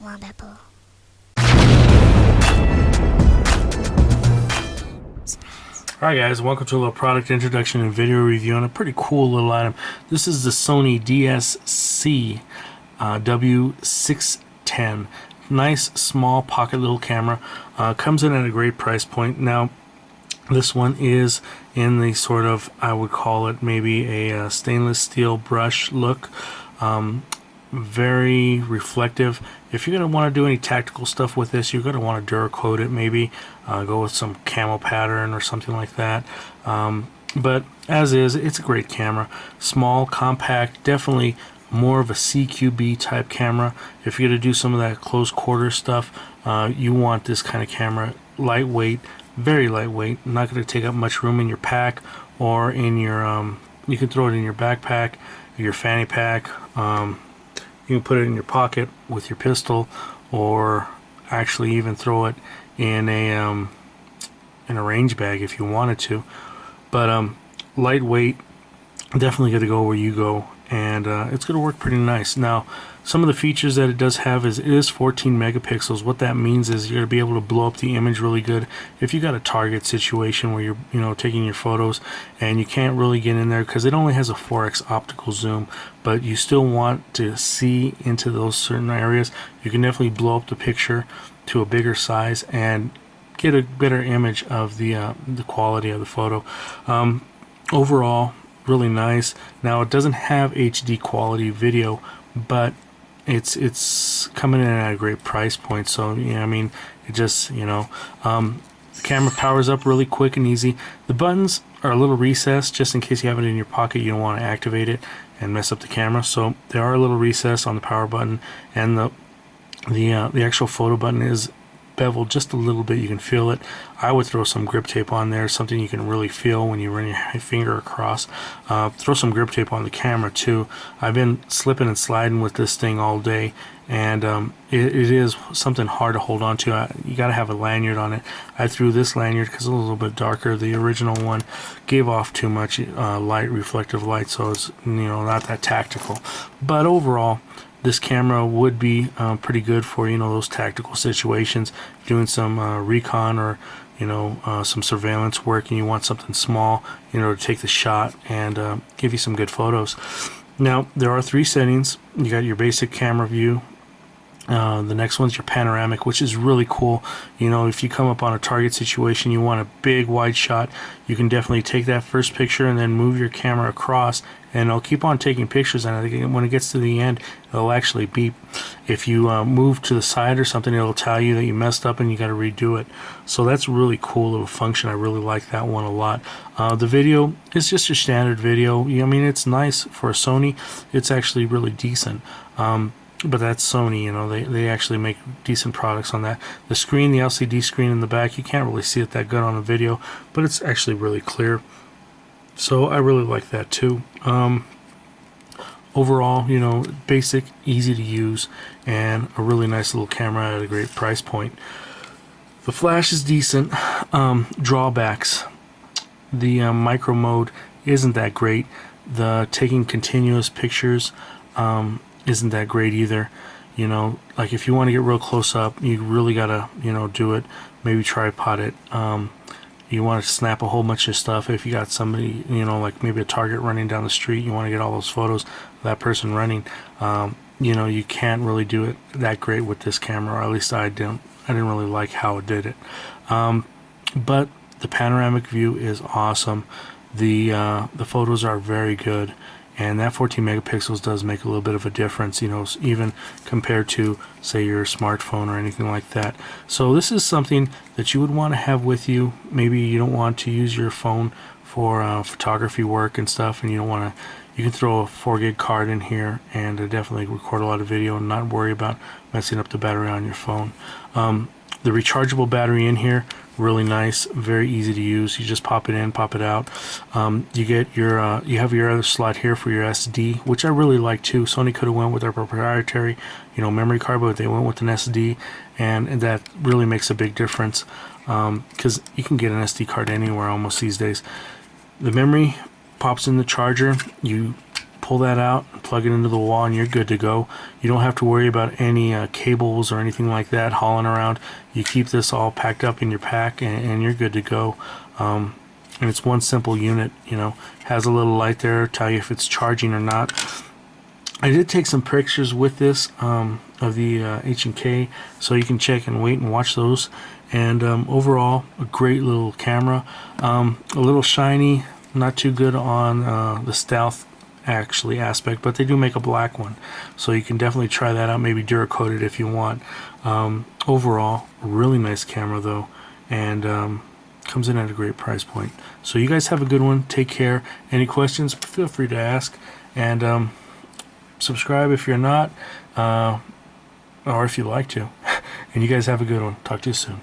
Wombapo. Alright guys, welcome to a little product introduction and video review on a pretty cool little item. This is the Sony DSC-W610. Nice small pocket little camera. Comes in at a great price point. Now this one is in the sort of, I would call it maybe a stainless steel brush look. Very reflective. If you're going to want to do any tactical stuff with this, you're going to want to Duracoat it, maybe go with some camo pattern or something like that. But as is, it's a great camera. Small, compact, definitely more of a CQB type camera. If you're going to do some of that close quarter stuff, you want this kind of camera. Lightweight, very lightweight, not going to take up much room in your pack or in your you can throw it in your backpack, your fanny pack. You can put it in your pocket with your pistol, or actually even throw it in a range bag if you wanted to. But lightweight, definitely going to go where you go, and it's going to work pretty nice. Now, some of the features that it does have is it is 14 megapixels. What that means is you're going to be able to blow up the image really good. If you got a target situation where you're taking your photos and you can't really get in there because it only has a 4x optical zoom, but you still want to see into those certain areas, you can definitely blow up the picture to a bigger size and get a better image of the quality of the photo. Overall, really nice. Now, it doesn't have HD quality video, but it's coming in at a great price point. So yeah, I mean, it just the camera powers up really quick and easy. The buttons are a little recessed just in case you have it in your pocket. You don't want to activate it and mess up the camera. So they are a little recessed on the power button, and the actual photo button is beveled just a little bit. You can feel it. I would throw some grip tape on there, something you can really feel when you run your finger across. Throw some grip tape on the camera too. I've been slipping and sliding with this thing all day, and it is something hard to hold on to. You got to have a lanyard on it. I threw this lanyard because it's a little bit darker. The original one gave off too much light, reflective light, so it's not that tactical. But overall, this camera would be pretty good for those tactical situations, doing some recon or some surveillance work, and you want something small to take the shot and give you some good photos. Now, there are 3 settings. You got your basic camera view. The next one's your panoramic, which is really cool. If you come up on a target situation, you want a big wide shot, you can definitely take that first picture and then move your camera across, and it'll keep on taking pictures, and when it gets to the end, it'll actually beep. If you move to the side or something, it'll tell you that you messed up and you got to redo it. So that's a really cool little function. I really like that one a lot. The video is just your standard video. I mean, it's nice for a Sony. It's actually really decent. But that's Sony, they actually make decent products on that. The screen, the LCD screen in the back, you can't really see it that good on a video, but it's actually really clear. So I really like that too. Overall, basic, easy to use, and a really nice little camera at a great price point. The flash is decent. Drawbacks: the micro mode isn't that great. The taking continuous pictures isn't that great either. Like if you want to get real close up, you really gotta do it. Maybe tripod it. You want to snap a whole bunch of stuff. If you got somebody, like maybe a target running down the street, you want to get all those photos of that person running. You can't really do it that great with this camera, or at least I didn't really like how it did it. But the panoramic view is awesome. The photos are very good, and that 14 megapixels does make a little bit of a difference, even compared to, say, your smartphone or anything like that. So this is something that you would want to have with you. Maybe you don't want to use your phone for photography work and stuff, and you can throw a 4 gig card in here and definitely record a lot of video and not worry about messing up the battery on your phone. The rechargeable battery in here, really nice, very easy to use. You just pop it in, pop it out. You get your you have your other slot here for your SD, which I really like too. Sony could have went with their proprietary memory card, but they went with an SD, and that really makes a big difference, because you can get an SD card anywhere almost these days. The memory pops in the charger. You pull that out, plug it into the wall, and you're good to go. You don't have to worry about any cables or anything like that hauling around. You keep this all packed up in your pack, and you're good to go. And it's one simple unit, you know, has a little light there to tell you if it's charging or not. I did take some pictures with this of the H&K, so you can check and wait and watch those. And overall, a great little camera. A little shiny, not too good on the stealth actually aspect, but they do make a black one, so you can definitely try that out. Maybe Duracoat it if you want. Overall, really nice camera though, and comes in at a great price point. So you guys have a good one. Take care. Any questions, feel free to ask, and subscribe if you're not, or if you like to. And you guys have a good one. Talk to you soon.